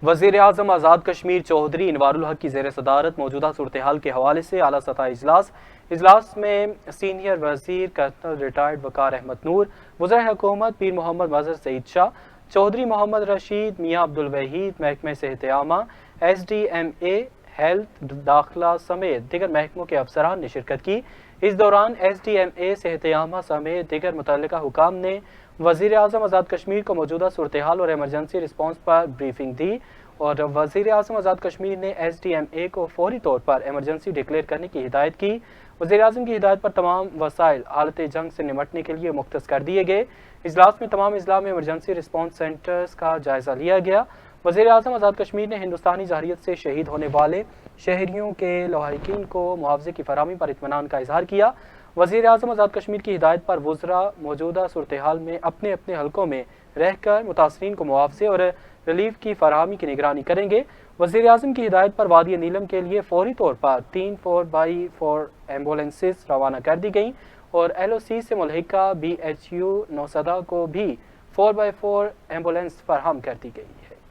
وزیر اعظم آزاد کشمیر چودھری انوار الحق کی زیر صدارت موجودہ صورتحال کے حوالے سے اعلیٰ سطحی اجلاس میں سینئر وزیر کرنل ریٹائرڈ وقار احمد نور، وزیر حکومت پیر محمد مظہر سعید شاہ، چودھری محمد رشید، میاں عبدالوحید، محکمہ صحت عامہ، ایس ڈی ایم اے، ہیلتھ، داخلہ سمیت دیگر محکموں کے افسران نے شرکت کی۔ اس دوران ایس ڈی ایم اے، صحت عامہ سمیت دیگر متعلقہ حکام نے وزیر اعظم آزاد کشمیر کو موجودہ صورتحال اور ایمرجنسی رسپانس پر بریفنگ دی، اور وزیر اعظم آزاد کشمیر نے ایس ڈی ایم اے کو فوری طور پر ایمرجنسی ڈکلیئر کرنے کی ہدایت کی۔ وزیر اعظم کی ہدایت پر تمام وسائل حالت جنگ سے نمٹنے کے لیے مختص کر دیے گئے۔ اجلاس میں تمام اضلاع میں ایمرجنسی رسپانس سینٹرز کا جائزہ لیا گیا۔ وزیر اعظم آزاد کشمیر نے ہندوستانی جارحیت سے شہید ہونے والے شہریوں کے لواحقین کو معاوضے کی فراہمی پر اطمینان کا اظہار کیا۔ وزیر اعظم آزاد کشمیر کی ہدایت پر وزراء موجودہ صورتحال میں اپنے اپنے حلقوں میں رہ کر متاثرین کو معاوضے اور ریلیف کی فراہمی کی نگرانی کریں گے۔ وزیر اعظم کی ہدایت پر وادی نیلم کے لیے فوری طور پر 3 4x4 ایمبولینسز روانہ کر دی گئیں، اور ایل او سی سے ملحقہ بی ایچ یو نوسدا کو بھی 4x4 ایمبولینس فراہم کر دی گئی ہے۔